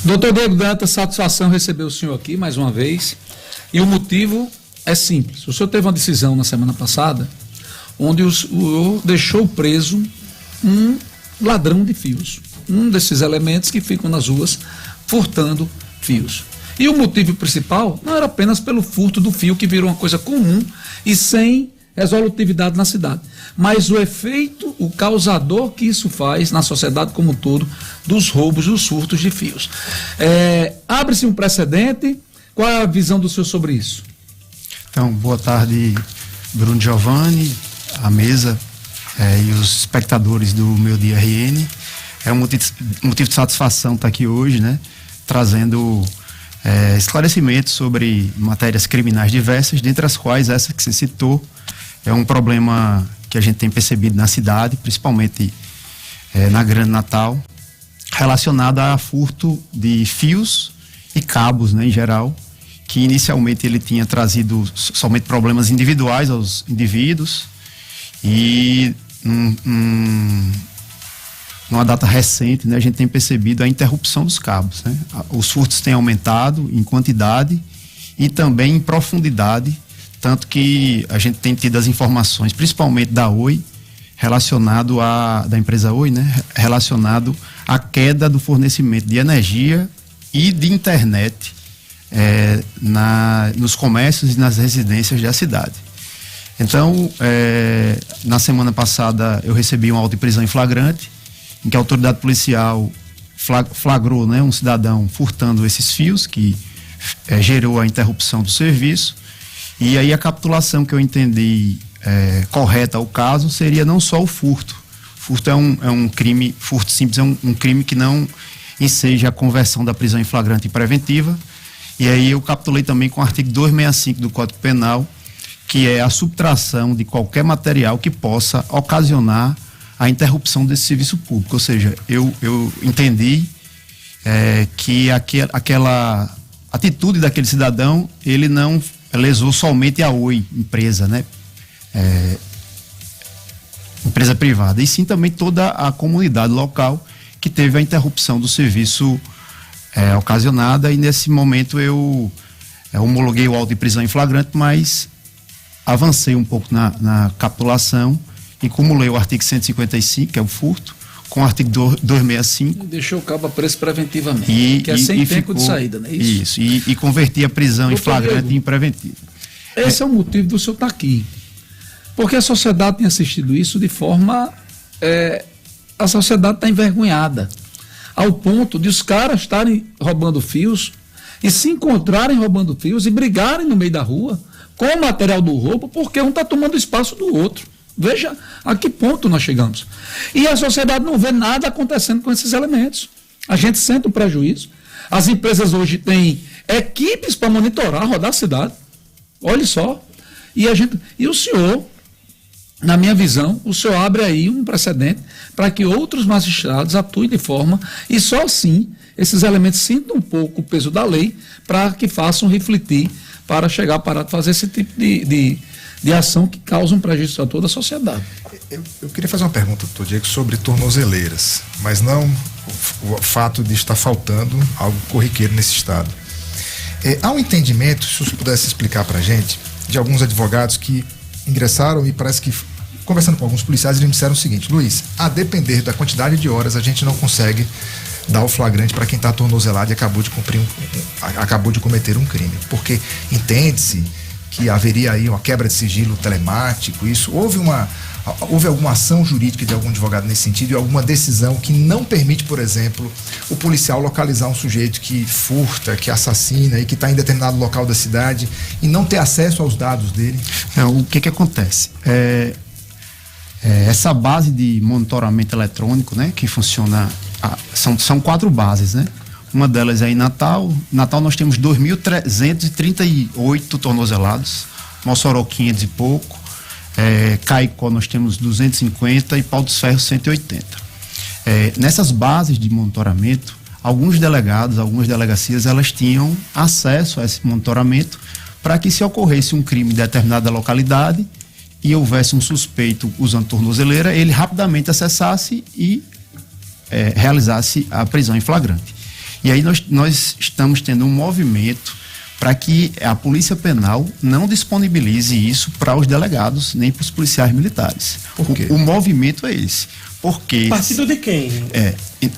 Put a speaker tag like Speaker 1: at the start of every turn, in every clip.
Speaker 1: Doutor Diego Dantas, satisfação receber o senhor aqui mais uma vez. E o motivo é simples. O senhor teve uma decisão na semana passada, onde o senhor deixou preso um ladrão de fios. Um desses elementos que ficam nas ruas furtando fios. E o motivo principal não era apenas pelo furto do fio, que virou uma coisa comum e sem resolutividade na cidade, mas o efeito, o causador que isso faz na sociedade como um todo, dos roubos, dos furtos de fios. Abre-se um precedente. Qual é a visão do senhor sobre isso?
Speaker 2: Então, boa tarde, Bruno Giovanni, a mesa e os espectadores do Meu Dia RN. É um motivo de satisfação estar aqui hoje, né? Trazendo esclarecimentos sobre matérias criminais diversas, dentre as quais essa que você citou é um problema que a gente tem percebido na cidade, principalmente na Grande Natal, relacionado a furto de fios e cabos, né, em geral, que inicialmente ele tinha trazido somente problemas individuais aos indivíduos e numa data recente, né, a gente tem percebido a interrupção dos cabos, né? Os furtos têm aumentado em quantidade e também em profundidade, tanto que a gente tem tido as informações, principalmente da Oi, da empresa Oi, né, relacionado à queda do fornecimento de energia e de internet nos comércios e nas residências da cidade. Então, na semana passada eu recebi um auto de prisão em flagrante, em que a autoridade policial flagrou, né, um cidadão furtando esses fios, que gerou a interrupção do serviço. E aí a capitulação que eu entendi correta ao caso seria não só o furto. Furto é um crime, furto simples é um crime que não enseja a conversão da prisão em flagrante e preventiva. E aí eu capitulei também com o artigo 265 do Código Penal, que é a subtração de qualquer material que possa ocasionar a interrupção desse serviço público. Ou seja, eu entendi que aquela atitude daquele cidadão, ele não lesou somente a Oi, empresa, né? Empresa privada, e sim também toda a comunidade local que teve a interrupção do serviço ocasionada, e nesse momento eu homologuei o auto de prisão em flagrante, mas avancei um pouco na capitulação e cumulei o artigo 155, que é o furto, com o artigo 265.
Speaker 1: Deixou o cabo preso preventivamente, que é sem tempo de saída, não é isso?
Speaker 2: Isso, e converti a prisão em flagrante em preventivo.
Speaker 1: Esse é o motivo do senhor estar aqui. Porque a sociedade tem assistido isso de forma... a sociedade está envergonhada, ao ponto de os caras estarem roubando fios e se encontrarem roubando fios e brigarem no meio da rua com o material do roubo, porque um está tomando espaço do outro. Veja a que ponto nós chegamos. E a sociedade não vê nada acontecendo com esses elementos. A gente sente o prejuízo. As empresas hoje têm equipes para monitorar, rodar a cidade. Olha só. E o senhor, na minha visão, o senhor abre aí um precedente para que outros magistrados atuem de forma, e só assim esses elementos sintam um pouco o peso da lei, para que façam refletir, para chegar a parar de fazer esse tipo de ação que causa um prejuízo a toda a sociedade.
Speaker 3: Eu queria fazer uma pergunta, doutor Diego, sobre tornozeleiras, mas não o fato de estar faltando algo corriqueiro nesse estado. Há um entendimento, se você pudesse explicar para a gente, de alguns advogados que ingressaram e parece que, conversando com alguns policiais, eles me disseram o seguinte: Luiz, a depender da quantidade de horas, a gente não consegue dar o flagrante para quem está tornozelado e acabou de cometer um crime, porque entende-se que haveria aí uma quebra de sigilo telemático. Isso houve alguma ação jurídica de algum advogado nesse sentido, e alguma decisão que não permite, por exemplo, o policial localizar um sujeito que furta, que assassina e que está em determinado local da cidade e não ter acesso aos dados dele?
Speaker 2: O que acontece? Essa base de monitoramento eletrônico, né, que funciona, são 4 bases, né? Uma delas é em Natal. Natal nós temos 2.338 tornozelados, Mossoró 500 e pouco, Caicó nós temos 250 e Pau dos Ferros 180. Nessas bases de monitoramento, alguns delegados, algumas delegacias, elas tinham acesso a esse monitoramento para que, se ocorresse um crime em determinada localidade e houvesse um suspeito usando tornozeleira, ele rapidamente acessasse e realizasse a prisão em flagrante. E aí nós estamos tendo um movimento para que a Polícia Penal não disponibilize isso para os delegados, nem para os policiais militares.
Speaker 3: Por quê?
Speaker 2: O movimento é esse. Porque...
Speaker 4: Partido de quem?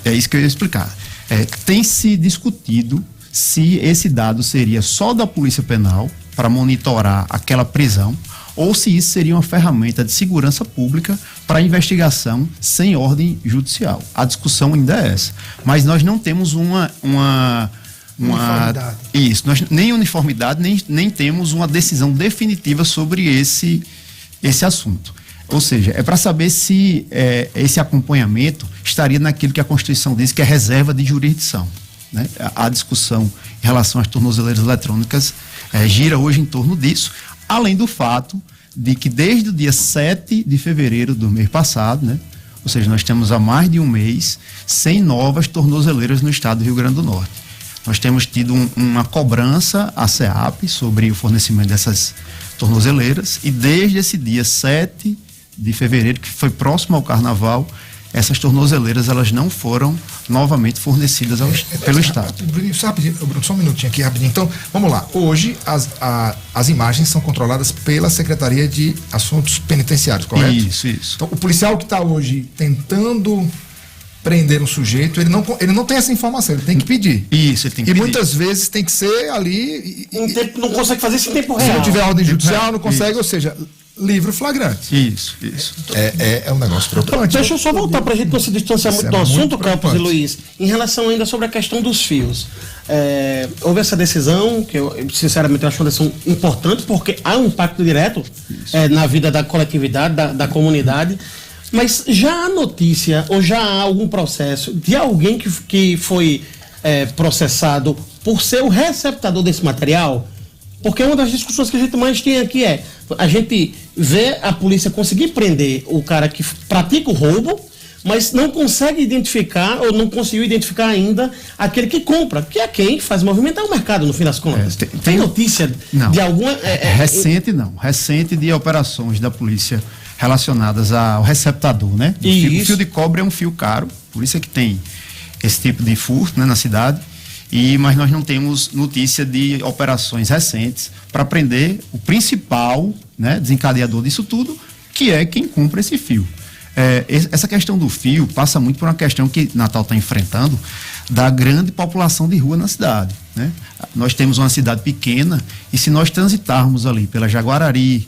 Speaker 2: É isso que eu ia explicar. Tem se discutido se esse dado seria só da Polícia Penal para monitorar aquela prisão, ou se isso seria uma ferramenta de segurança pública para investigação sem ordem judicial. A discussão ainda é essa. Mas nós não temos uma
Speaker 5: uniformidade.
Speaker 2: Isso, nós nem uniformidade, nem temos uma decisão definitiva sobre esse assunto. Ou seja, é para saber se esse acompanhamento estaria naquilo que a Constituição diz que é reserva de jurisdição. Né? A discussão em relação às tornozeleiras eletrônicas gira hoje em torno disso, além do fato de que desde o dia 7 de fevereiro do mês passado, né? Ou seja, nós temos há mais de um mês, 100 novas tornozeleiras no estado do Rio Grande do Norte. Nós temos tido uma cobrança à SEAP sobre o fornecimento dessas tornozeleiras e desde esse dia 7 de fevereiro, que foi próximo ao Carnaval, essas tornozeleiras elas não foram novamente fornecidas pelo Estado.
Speaker 3: Bruno, só um minutinho aqui, rapidinho. Então, vamos lá. Hoje, as imagens são controladas pela Secretaria de Assuntos Penitenciários, correto?
Speaker 2: Isso.
Speaker 3: Então, o policial que está hoje tentando prender um sujeito, ele não tem essa informação, ele tem que pedir.
Speaker 2: Isso, ele tem que pedir.
Speaker 3: E muitas vezes tem que ser ali...
Speaker 4: Não consegue fazer isso em tempo real.
Speaker 3: Se não tiver ordem judicial, não consegue, ou seja... livre flagrante.
Speaker 2: Isso.
Speaker 3: É um negócio preocupante.
Speaker 4: Deixa eu só voltar para a gente não se distanciar muito do assunto, Campos e Luiz, em relação ainda sobre a questão dos fios. Houve essa decisão, que eu sinceramente acho uma decisão importante, porque há um impacto direto na vida da coletividade, da comunidade, mas já há notícia, ou já há algum processo de alguém que foi processado por ser o receptador desse material? Porque uma das discussões que a gente mais tem aqui a gente vê a polícia conseguir prender o cara que pratica o roubo, mas não consegue identificar, ou não conseguiu identificar ainda, aquele que compra, que é quem faz movimentar o mercado, no fim das contas. Tem notícia de alguma...
Speaker 2: Recente de operações da polícia relacionadas ao receptador, né? O fio de cobre é um fio caro, por isso é que tem esse tipo de furto, né, na cidade. Mas nós não temos notícia de operações recentes para prender o principal, né, desencadeador disso tudo, que é quem compra esse fio. Essa questão do fio passa muito por uma questão que Natal está enfrentando, da grande população de rua na cidade, né? Nós temos uma cidade pequena e se nós transitarmos ali pela Jaguarari,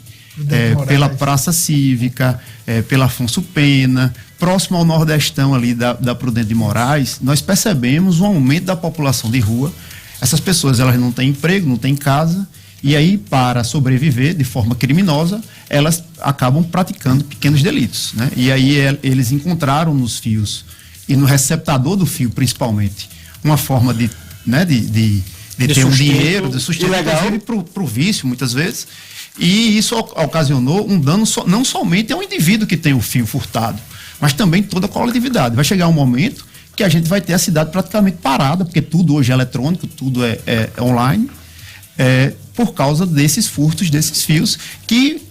Speaker 2: pela Praça Cívica, pela Afonso Pena, próximo ao Nordestão ali da Prudente de Moraes, nós percebemos um aumento da população de rua. Essas pessoas, elas não têm emprego, não têm casa, e aí, para sobreviver de forma criminosa, elas acabam praticando pequenos delitos, né? E aí eles encontraram nos fios, e no receptador do fio, principalmente, uma forma de ter um dinheiro, de sustento, inclusive para o vício, muitas vezes. E isso ocasionou um dano não somente ao indivíduo que tem o fio furtado, mas também toda a coletividade. Vai chegar um momento que a gente vai ter a cidade praticamente parada, porque tudo hoje é eletrônico, tudo é online, por causa desses furtos, desses fios, que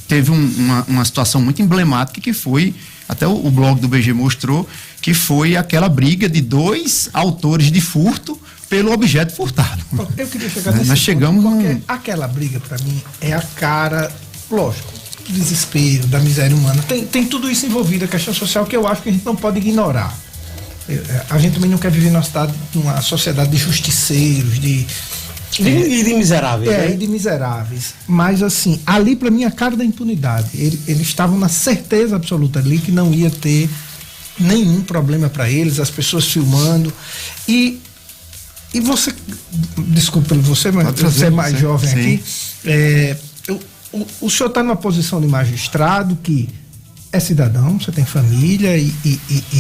Speaker 2: teve uma situação muito emblemática, que foi, até o blog do BG mostrou, que foi aquela briga de 2 autores de furto pelo objeto furtado.
Speaker 5: Eu queria chegar nesse
Speaker 2: Nós chegamos
Speaker 5: ponto, porque aquela briga, para mim, é a cara, lógico, do desespero, da miséria humana. Tem tudo isso envolvido, a questão social, que eu acho que a gente não pode ignorar. A gente também não quer viver numa sociedade de justiceiros, de
Speaker 4: miseráveis.
Speaker 5: De miseráveis. Mas, assim, ali, para mim, a cara da impunidade. Eles estavam na certeza absoluta ali que não ia ter nenhum problema para eles, as pessoas filmando. E você, desculpa você, mas você é mais jovem aqui, o senhor está numa posição de magistrado que é cidadão, você tem família e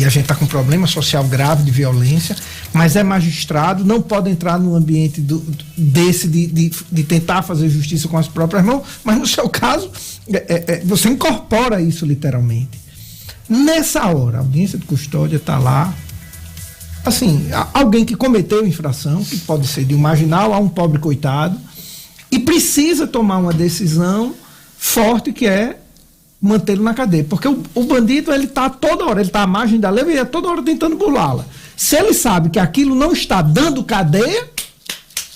Speaker 5: a gente está com um problema social grave de violência, mas é magistrado, não pode entrar num ambiente de tentar fazer justiça com as próprias mãos, mas no seu caso, você incorpora isso literalmente. Nessa hora, a audiência de custódia está lá, assim, alguém que cometeu infração, que pode ser de um marginal a um pobre coitado, e precisa tomar uma decisão forte, que é mantê-lo na cadeia. Porque o bandido, ele está toda hora, ele está à margem da lei e é toda hora tentando burlá-la. Se ele sabe que aquilo não está dando cadeia,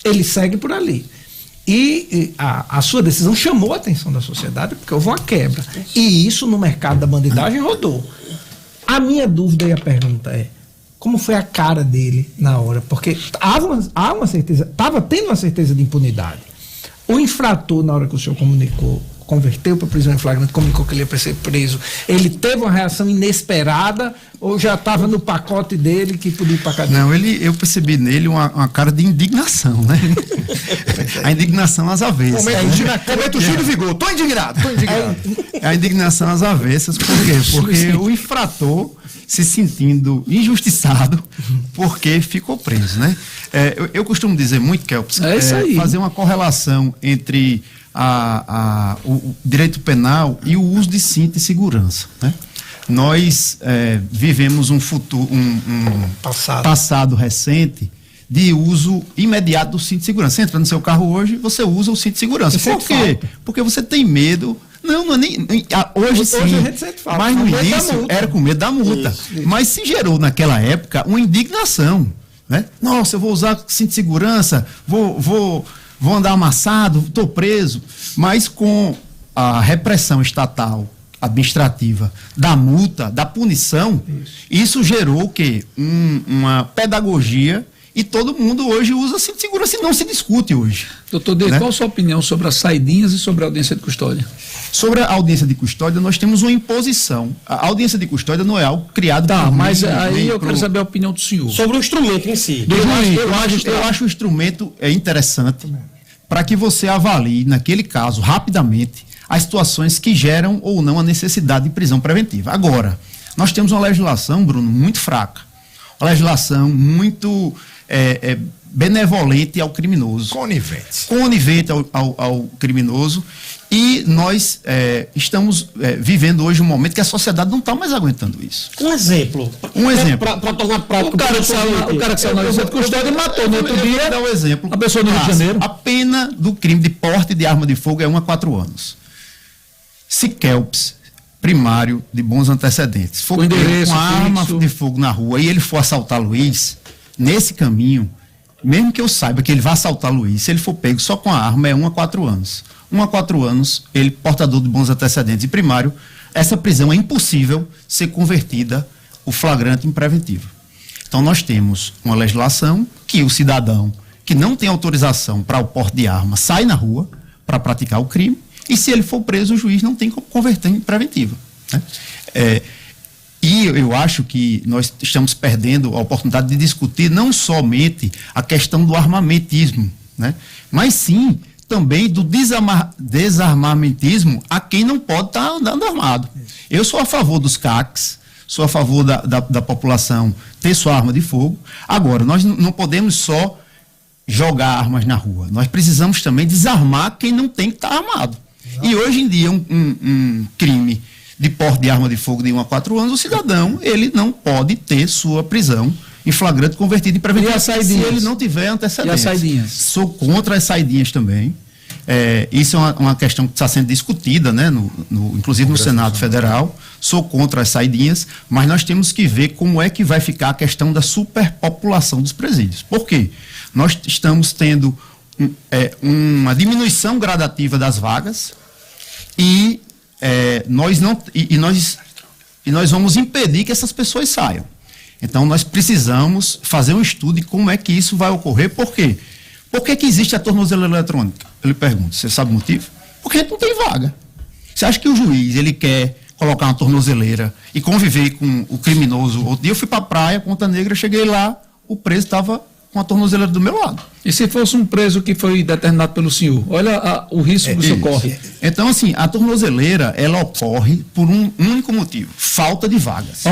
Speaker 5: ele segue por ali. E a sua decisão chamou a atenção da sociedade, porque houve uma quebra. E isso no mercado da bandidagem rodou. A minha dúvida e a pergunta é, como foi a cara dele na hora? Porque há uma certeza, estava tendo uma certeza de impunidade. O infrator, na hora que o senhor converteu para prisão em flagrante, comunicou que ele ia ser preso, ele teve uma reação inesperada ou já estava no pacote dele que podia ir para a cadeia?
Speaker 2: Não, eu percebi nele uma cara de indignação, né? A indignação às avessas.
Speaker 3: Momento cheio de vigor. Tô indignado.
Speaker 2: A indignação às avessas, por quê? Porque o infrator se sentindo injustiçado porque ficou preso, né? Eu costumo dizer muito, Kelps, fazer uma correlação entre o direito penal e o uso de cinto de segurança, né? Nós vivemos um passado recente de uso imediato do cinto de segurança. Você entra no seu carro hoje, você usa o cinto de segurança. Por quê? Porque você tem medo. Não é nem. Hoje sim.
Speaker 5: Hoje a gente sempre fala,
Speaker 2: mas no início era com medo da multa. Isso. Mas se gerou naquela época uma indignação, né? Nossa, eu vou usar cinto de segurança, vou andar amassado, estou preso. Mas com a repressão estatal, administrativa, da multa, da punição, isso gerou o quê? Uma pedagogia e todo mundo hoje usa cinto de segurança e não se discute hoje.
Speaker 1: Doutor D, né? Qual a sua opinião sobre as saidinhas e sobre a audiência de custódia?
Speaker 2: Sobre a audiência de custódia, nós temos uma imposição. A audiência de custódia não é algo criado por mim,
Speaker 1: mas aí eu quero saber a opinião do senhor.
Speaker 4: Sobre o instrumento em si.
Speaker 2: Eu acho o instrumento interessante para que você avalie, naquele caso, rapidamente, as situações que geram ou não a necessidade de prisão preventiva. Agora, nós temos uma legislação, Bruno, muito fraca. Uma legislação muito benevolente ao criminoso. Conivente ao criminoso. E nós estamos vivendo hoje um momento que a sociedade não está mais aguentando isso.
Speaker 4: Um exemplo. Para tornar prático.
Speaker 1: O cara que saiu na audiência de custódia e matou no outro dia.
Speaker 2: Dar um exemplo.
Speaker 1: A pessoa no Rio de Janeiro.
Speaker 2: A pena do crime de porte de arma de fogo é 1 a 4 anos. Se Kelps, primário de bons antecedentes, for com a arma de fogo na rua e ele for assaltar Luiz, nesse caminho, mesmo que eu saiba que ele vai assaltar Luiz, se ele for pego só com a arma, é 1 a 4 anos. 1 a 4 anos, ele portador de bons antecedentes e primário, essa prisão é impossível ser convertida o flagrante em preventivo. Então nós temos uma legislação que o cidadão que não tem autorização para o porte de arma sai na rua para praticar o crime, e se ele for preso, o juiz não tem como converter em preventivo, né? E eu acho que nós estamos perdendo a oportunidade de discutir não somente a questão do armamentismo, né? Mas sim também do desarmamentismo a quem não pode estar andando armado. Eu sou a favor dos CACs, sou a favor da população ter sua arma de fogo. Agora, nós não podemos só jogar armas na rua. Nós precisamos também desarmar quem não tem que estar armado. E hoje em dia, um crime de porte de arma de fogo de 1 a 4 anos, o cidadão, ele não pode ter sua prisão em flagrante convertida em preventivo se ele não tiver antecedentes.
Speaker 1: E as saidinhas?
Speaker 2: Sou contra as saidinhas também. Isso é uma questão que está sendo discutida, né, inclusive no Senado Federal. Sou contra as saidinhas, mas nós temos que ver como é que vai ficar a questão da superpopulação dos presídios. Por quê? Nós estamos tendo uma diminuição gradativa das vagas e nós vamos impedir que essas pessoas saiam. Então nós precisamos fazer um estudo de como é que isso vai ocorrer. Por quê? Por que existe a tornozeleira eletrônica? Eu lhe pergunto, você sabe o motivo? Porque não tem vaga. Você acha que o juiz, ele quer colocar uma tornozeleira e conviver com o criminoso? Outro dia eu fui para a praia, Ponta Negra, cheguei lá, o preso estava com a tornozeleira do meu lado.
Speaker 1: E se fosse um preso que foi determinado pelo senhor? Olha o risco que isso ocorre.
Speaker 2: Então, assim, a tornozeleira, ela ocorre por um único motivo: falta de vagas.